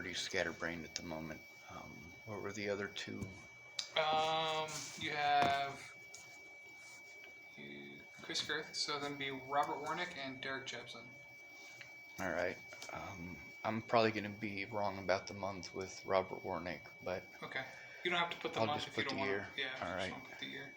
pretty scatterbrained at the moment. What were the other two? You have Chris Girth, so then be Robert Warnick and Derek Jepson. All right. I'm probably going to be wrong about the month with Robert Warnick, but okay. You don't have to put the I'll month just if you put don't the want. year. Yeah. All right. Just don't put the year.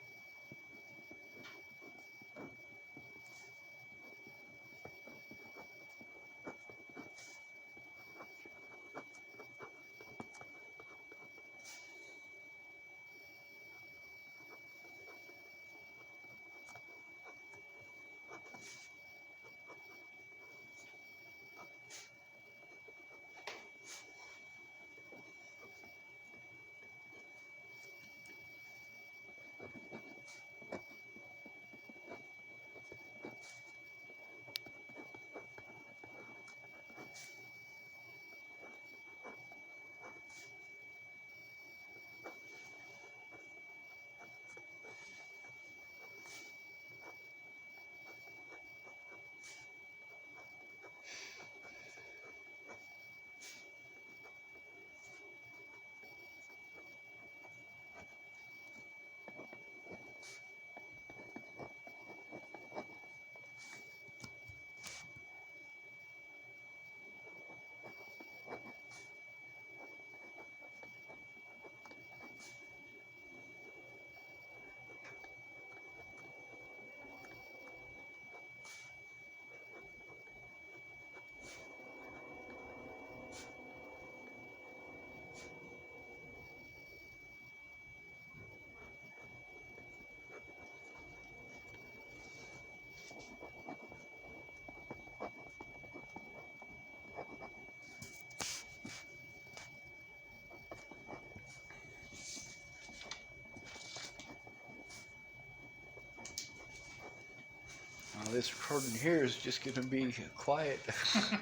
This recording here is just going to be quiet. um,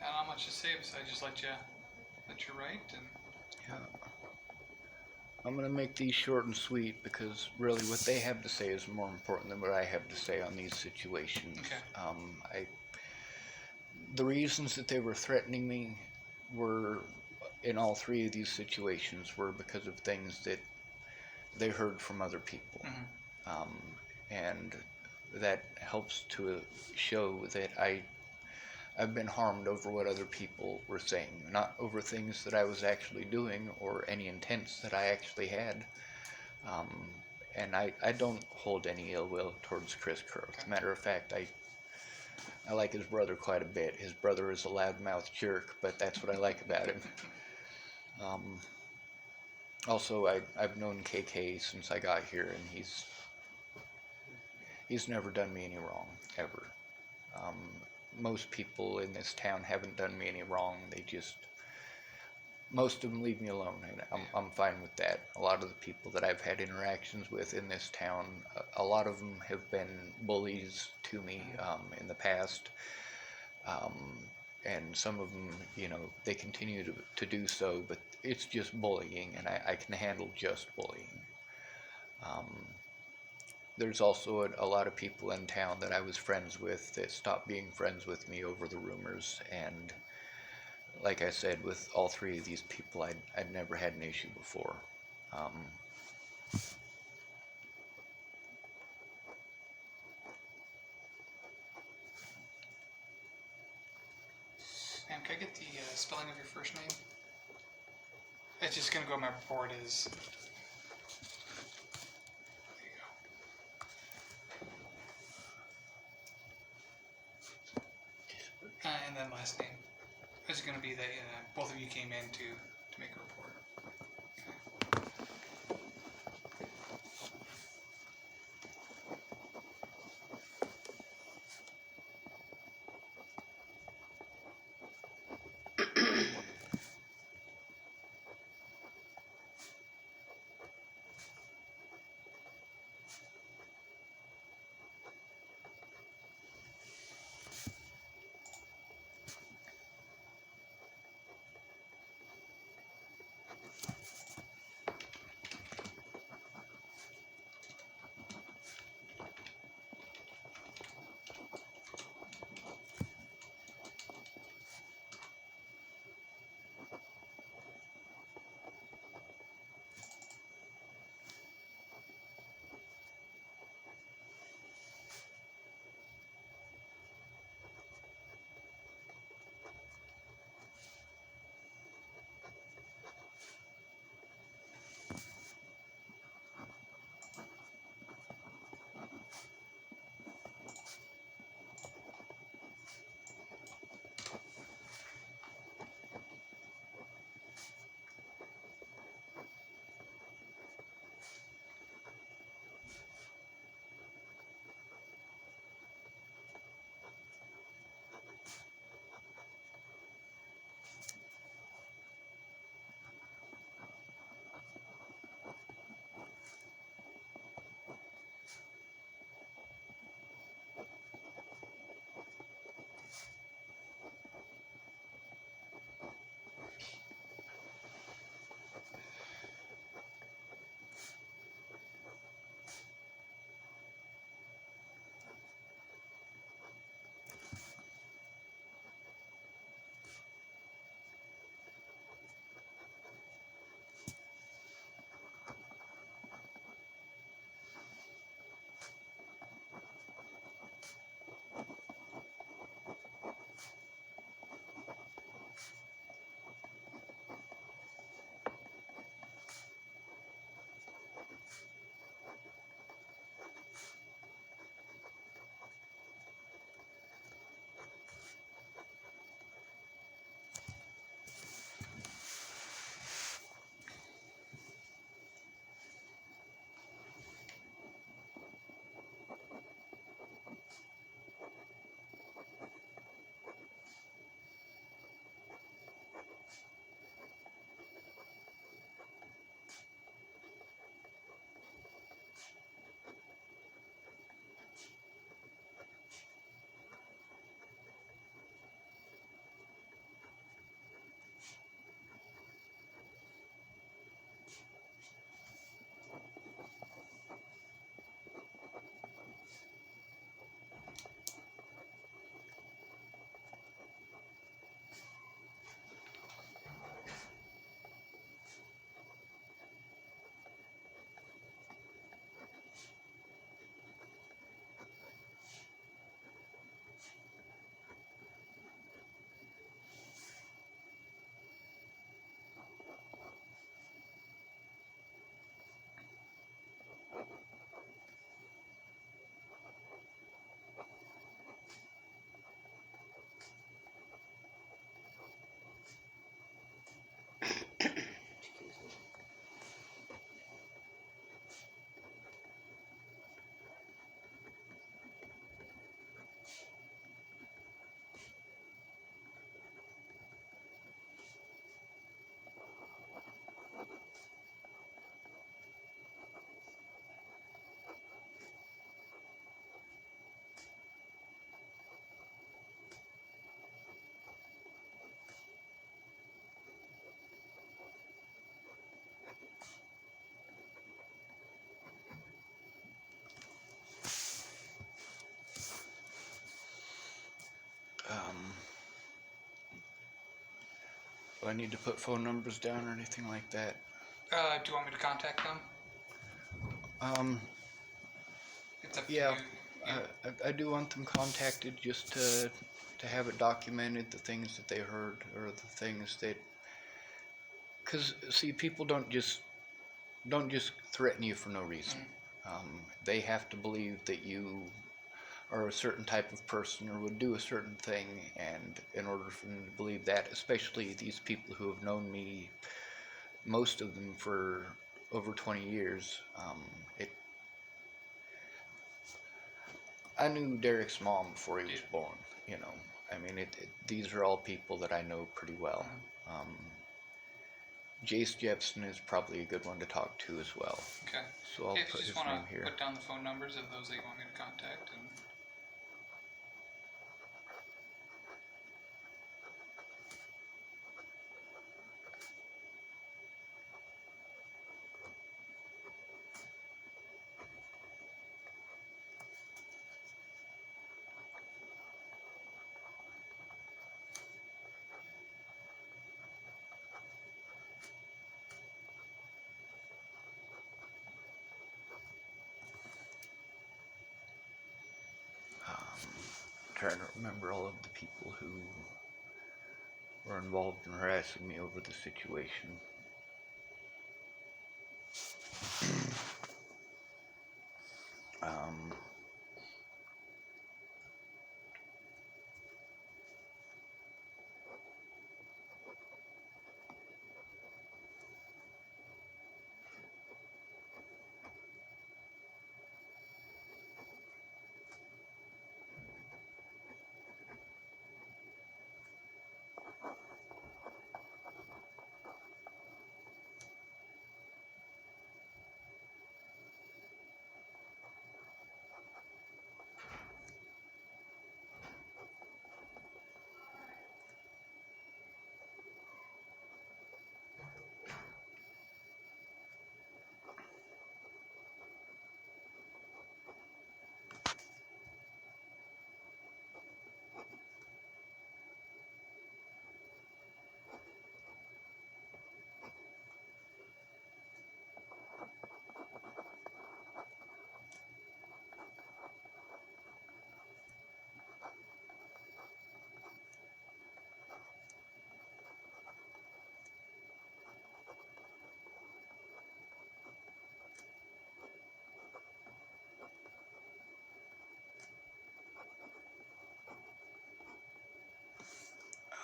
I don't know much to say besides just let you write and. yeah. I'm going to make these short and sweet because really what they have to say is more important than what I have to say on these situations. Okay. The reasons that they were threatening me were, in all three of these situations, were because of things that they heard from other people. Mm-hmm. And that helps to show that I've been harmed over what other people were saying, not over things that I was actually doing or any intents that I actually had. And I don't hold any ill will towards Chris Crow. As a matter of fact, I like his brother quite a bit. His brother is a loudmouth jerk, but that's what I like about him. Also, I've known KK since I got here, and he's never done me any wrong, ever. Most people in this town haven't done me any wrong. Most of them leave me alone, and I'm fine with that. A lot of the people that I've had interactions with in this town, a lot of them have been bullies to me in the past, and some of them, they continue to do so, but it's just bullying, and I can handle just bullying. There's also a lot of people in town that I was friends with that stopped being friends with me over the rumors, and like I said, with all three of these people, I'd never had an issue before. Ma'am, can I get the spelling of your first name? It's just gonna go on my report as. There you go. And then last name. It's gonna be that both of you came in to make a report. Do I need to put phone numbers down or anything like that? Do you want me to contact them? Um, It's up to yeah, you. Yeah. I do want them contacted just to have it documented, the things that they heard or the things that, because see, people don't just threaten you for no reason. They have to believe that you are a certain type of person or would do a certain thing, and in order for them to believe that, especially these people who have known me, most of them for over 20 years, it I knew Derek's mom before he was born. You know, I mean, these are all people that I know pretty well. Um, Jace Jepson is probably a good one to talk to as well. Okay. So I'll If put you just his want name to here. put down the phone numbers of those that you want me to contact, and Trying to remember all of the people who were involved in harassing me over the situation. Um,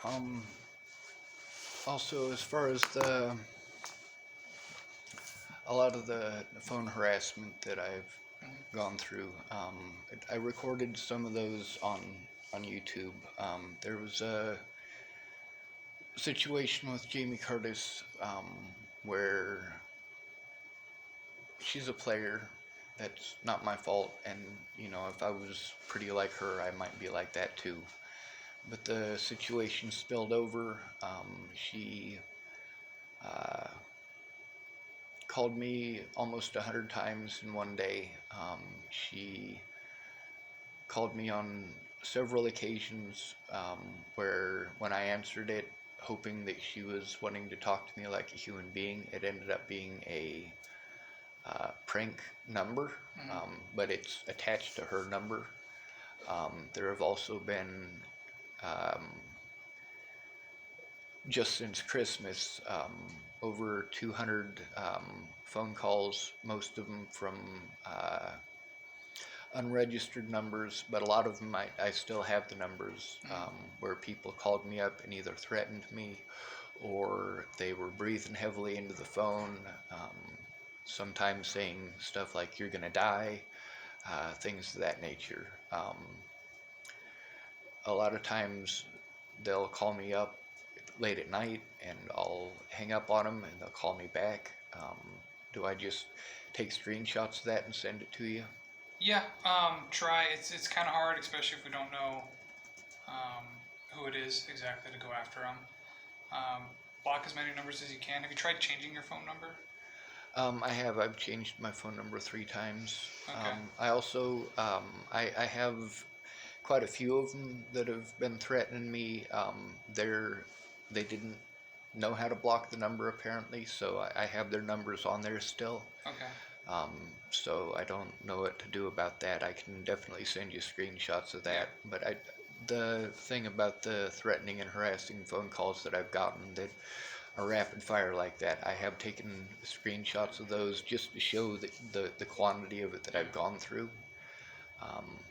um, Also, as far as a lot of the phone harassment that I've gone through, I recorded some of those on YouTube. There was a situation with Jamie Curtis where she's a player. That's not my fault, and if I was pretty like her, I might be like that too. But the situation spilled over. She uh, called me almost 100 times in one day. She called me on several occasions where, when I answered it, hoping that she was wanting to talk to me like a human being, it ended up being a prank number, but it's attached to her number. There have also been, um, just since Christmas, over 200 phone calls, most of them from unregistered numbers, but a lot of them I still have the numbers, where people called me up and either threatened me or they were breathing heavily into the phone, sometimes saying stuff like, "You're gonna die," things of that nature. A lot of times they'll call me up late at night and I'll hang up on them and they'll call me back. Do I just take screenshots of that and send it to you? yeah, try. It's kind of hard, especially if we don't know um, who it is exactly to go after them. Um, Block as many numbers as you can. Have you tried changing your phone number? I've changed my phone number 3 times. Okay. I also, I have quite a few of them that have been threatening me. They didn't know how to block the number apparently, so I have their numbers on there still. Okay. Um, so I don't know what to do about that. I can definitely send you screenshots of Yeah. that. But the thing about the threatening and harassing phone calls that I've gotten that are rapid fire like that, I have taken screenshots of those just to show the quantity of it that I've gone through.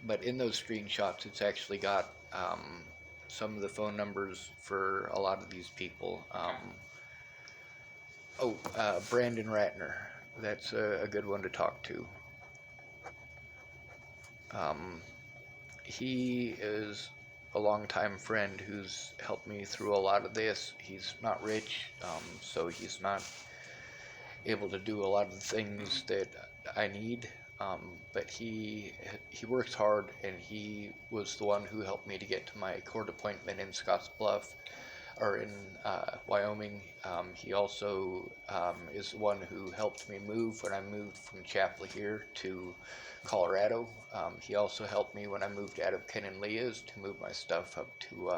But in those screenshots, it's actually got some of the phone numbers for a lot of these people. Okay. Brandon Ratner. That's a good one to talk to. He is a longtime friend who's helped me through a lot of this. He's not rich, so he's not able to do a lot of the things that I need. But he works hard, and he was the one who helped me to get to my court appointment in Scottsbluff, or in Wyoming. He also is the one who helped me move when I moved from Chapel here to Colorado. He also helped me when I moved out of Ken and Leah's to move my stuff up to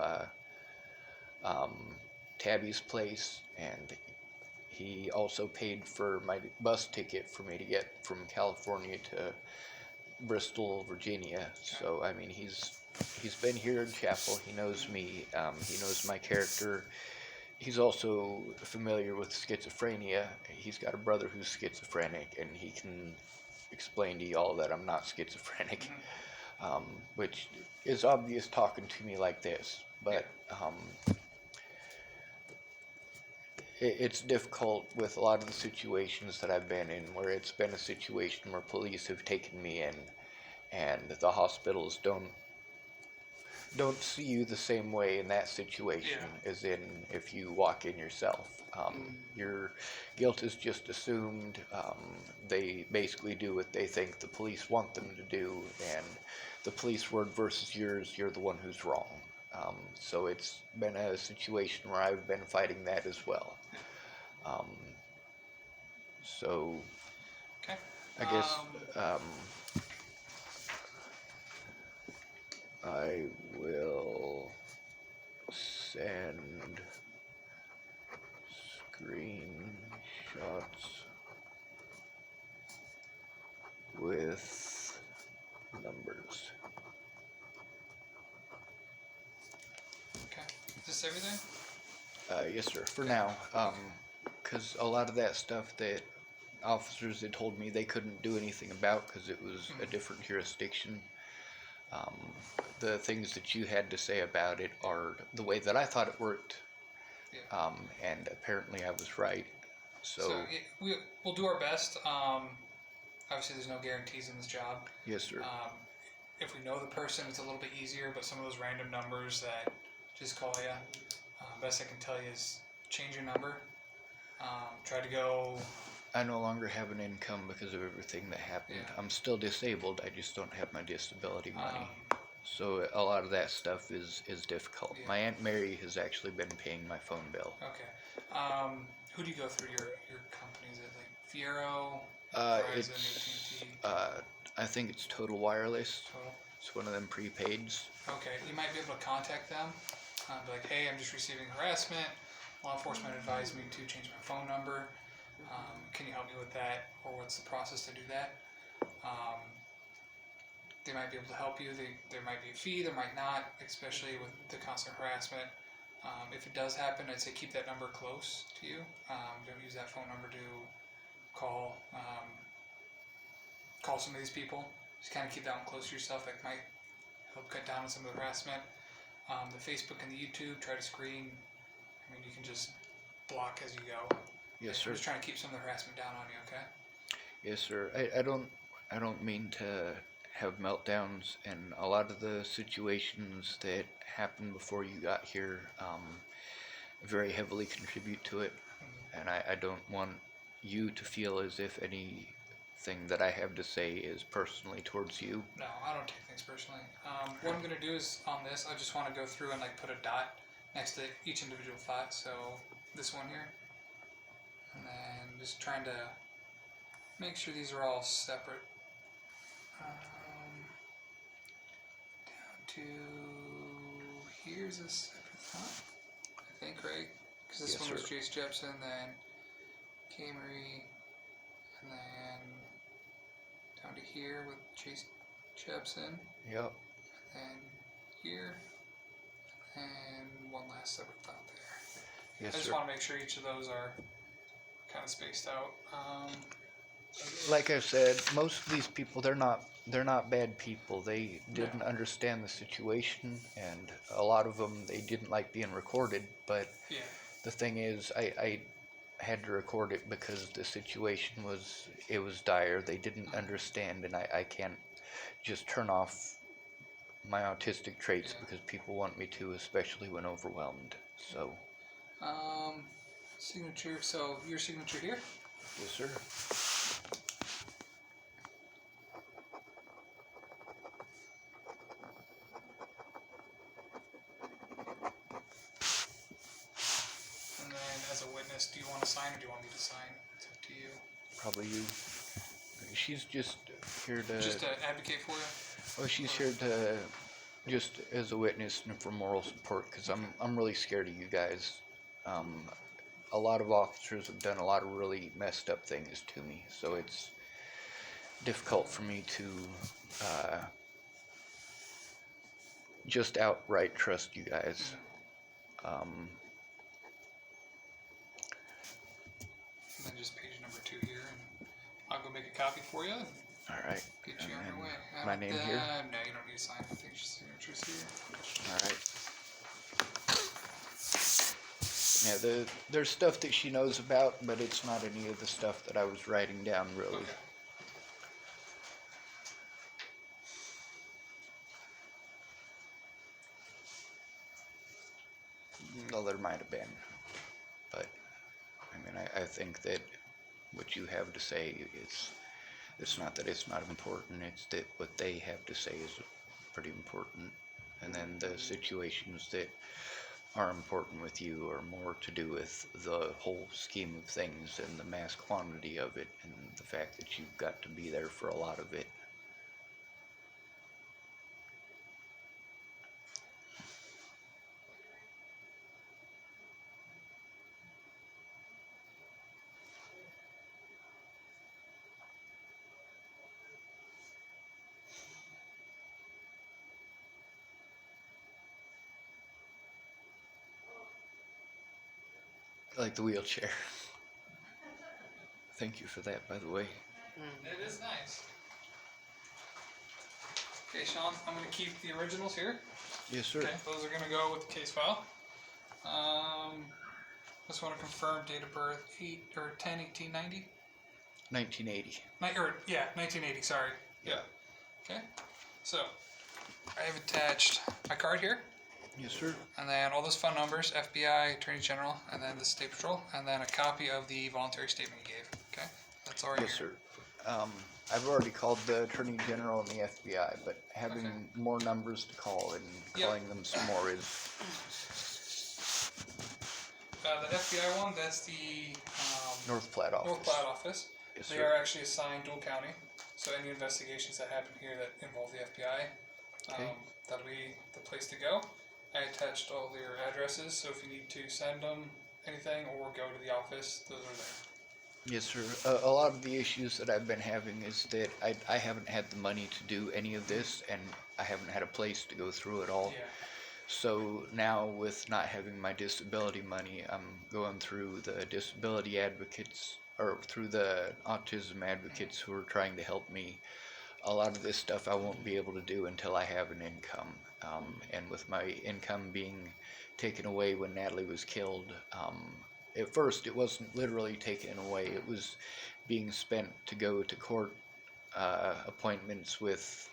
um, Tabby's place, and he also paid for my bus ticket for me to get from California to Bristol, Virginia. So I mean, he's been here in Chapel. He knows me. He knows my character. He's also familiar with schizophrenia. He's got a brother who's schizophrenic, and he can explain to y'all that I'm not schizophrenic, which is obvious talking to me like this. But it's difficult with a lot of the situations that I've been in, where it's been a situation where police have taken me in, and the hospitals don't see you the same way in that situation as in if you walk in yourself. Your guilt is just assumed. They basically do what they think the police want them to do, and the police word versus yours, you're the one who's wrong. So it's been a situation where I've been fighting that as well. So Okay. I guess I will send screenshots with numbers. Okay. Is this everything? Yes, sir. For now, because a lot of that stuff that officers had told me they couldn't do anything about because it was a different jurisdiction. The things that you had to say about it are the way that I thought it worked, and apparently I was right. So We'll do our best. Obviously, there's no guarantees in this job. yes, sir. If we know the person, it's a little bit easier. But some of those random numbers that just call you, best I can tell you is change your number. Try to go. I no longer have an income because of everything that happened. Yeah. I'm still disabled. I just don't have my disability money. So a lot of that stuff is difficult. Yeah. My Aunt Mary has actually been paying my phone bill. Okay. Who do you go through your company? Is it like Fiero, It's AT&T? I think it's Total Wireless. Total. It's one of them prepaids. Okay. You might be able to contact them. Be like, hey, I'm just receiving harassment. Law enforcement advised me to change my phone number. Can you help me with that, or what's the process to do that? They might be able to help you. There might be a fee, there might not, especially with the constant harassment. If it does happen, I'd say keep that number close to you. Don't use that phone number to call some of these people. Just kind of keep that one close to yourself. That might help cut down on some of the harassment. The Facebook and the YouTube, try to screen. I mean, you can just block as you go. Yes, sir. I'm just trying to keep some of the harassment down on you, okay? Yes, sir. I don't mean to have meltdowns, and a lot of the situations that happened before you got here very heavily contribute to it, and I don't want you to feel as if anything that I have to say is personally towards you. No, I don't take things personally. What I'm going to do is on this, I just want to go through and like put a dot next to each individual thought. So this one here, and then just trying to make sure these are all separate. Down to here's a separate thought, I think, right? Because this Yes, one was sir. Chase Jepson, then Camry, and then down to here with Chase Jepson, Yep. and here, and one last that we found there. Yes, I just sir. want to make sure each of those are kind of spaced out. Like I said, most of these people, they're not bad people. They didn't No. understand the situation, and a lot of them, they didn't like being recorded. But Yeah. the thing is, I had to record it because the situation was, it was dire. They didn't understand, and I can't just turn off my autistic traits Yeah. because people want me to, especially when overwhelmed. So, Signature. So your signature here. yes, sir. And then as a witness, do you want to sign or do you want me to sign? It's up to you. Probably you. She's just here to. Just to advocate for you. Well, she's here to just as a witness and for moral support because I'm really scared of you guys. Um, a lot of officers have done a lot of really messed up things to me, so it's difficult for me to just outright trust you guys. Um, And then just page number 2 here, and I'll go make a copy for you and all right. get you And on your way. my name here? No, you don't need to sign. I think your signature's here. All right. Yeah, there's stuff that she knows about, but it's not any of the stuff that I was writing down, really. Okay. Well, there might have been, but I mean, I think that what you have to say is, it's not that it's not important, it's that what they have to say is pretty important. And then the situations that are important with you are more to do with the whole scheme of things and the mass quantity of it and the fact that you've got to be there for a lot of it. I like the wheelchair. Thank you for that, by the way. It is nice. Okay, Sean, I'm going to keep the originals here. Yes, sir. Okay, those are going to go with the case file. Just want to confirm date of birth 10/18/90. 1980. 1980. Sorry. Yeah. Okay. So I have attached my card here, Yes, sir. and then all those phone numbers, FBI, Attorney General, and then the State Patrol, and then a copy of the voluntary statement you gave. Okay, that's all right. Yes, sir. I've already called the Attorney General and the FBI, but having more numbers to call and calling them some more is... The FBI one, that's the North Platte office. North Platte office. Yes, They sir. are actually assigned dual county, so any investigations that happen here that involve the FBI, Okay. that'll be the place to go. I attached all their addresses, so if you need to send them anything or go to the office, those are there. Yes, sir. A lot of the issues that I've been having is that I haven't had the money to do any of this, and I haven't had a place to go through it all. Yeah. So now with not having my disability money, I'm going through the disability advocates, or through the autism advocates who are trying to help me. A lot of this stuff I won't be able to do until I have an income. And with my income being taken away when Natalie was killed, at first it wasn't literally taken away, it was being spent to go to court appointments with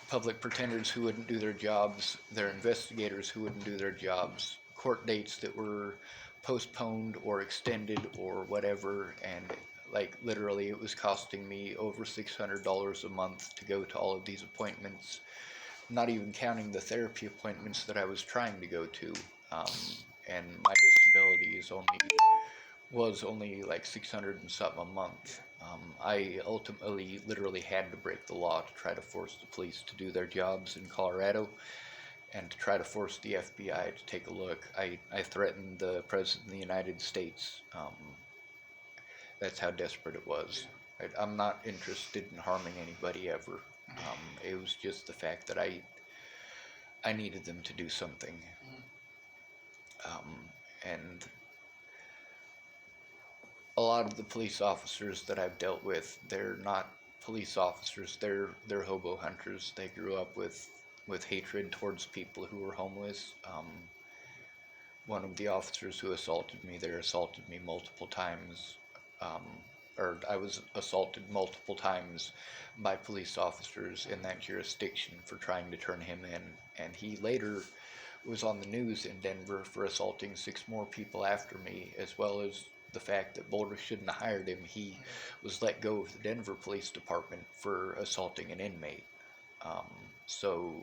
public pretenders who wouldn't do their jobs, their investigators who wouldn't do their jobs, court dates that were postponed or extended or whatever, and like literally it was costing me over $600 a month to go to all of these appointments, not even counting the therapy appointments that I was trying to go to. And my disability was only like 600 and something a month. I ultimately literally had to break the law to try to force the police to do their jobs in Colorado, and to try to force the FBI to take a look. I threatened the President of the United States. That's how desperate it was. I'm not interested in harming anybody ever. It was just the fact that I needed them to do something. And a lot of the police officers that I've dealt with, they're not police officers. They're hobo hunters. They grew up with hatred towards people who were homeless. One of the officers who assaulted me there assaulted me multiple times. Or I was assaulted multiple times by police officers in that jurisdiction for trying to turn him in. And he later was on the news in Denver for assaulting 6 more people after me, as well as the fact that Boulder shouldn't have hired him. He was let go of the Denver Police Department for assaulting an inmate. So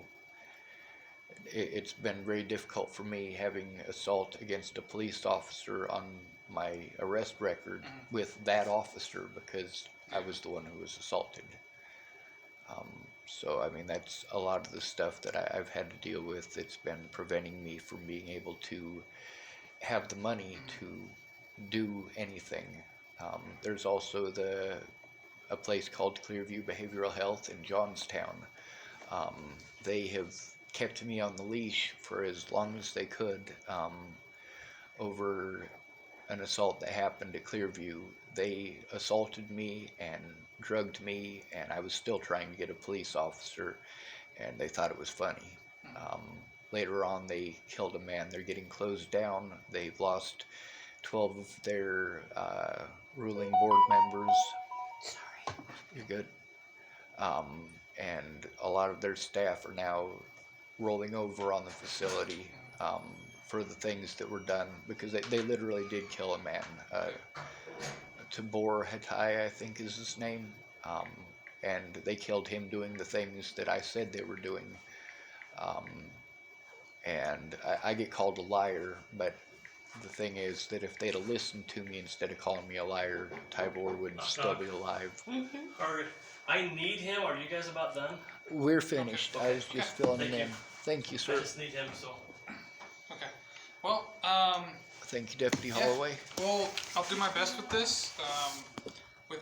it's been very difficult for me having assault against a police officer on my arrest record with that officer, because I was the one who was assaulted. So, I mean, that's a lot of the stuff that I've had to deal with. It's been preventing me from being able to have the money to do anything. There's also a place called Clearview Behavioral Health in Johnstown. They have kept me on the leash for as long as they could over an assault that happened at Clearview. They assaulted me and drugged me, and I was still trying to get a police officer, and they thought it was funny. Later on, they killed a man. They're getting closed down. They've lost 12 of their ruling board members. Sorry. You're good. And a lot of their staff are now rolling over on the facility for the things that were done, because they literally did kill a man. Tabor Hattai, I think is his name, and they killed him doing the things that I said they were doing. And I get called a liar, but the thing is that if they'd have listened to me instead of calling me a liar, Tybor would still be alive. Alright, I need him. Are you guys about done? We're finished. I was just filling him Thank in. you. Thank you, I sir. just need him, so. Okay. Well, Thank you, Deputy Holloway. well, I'll do my best with this.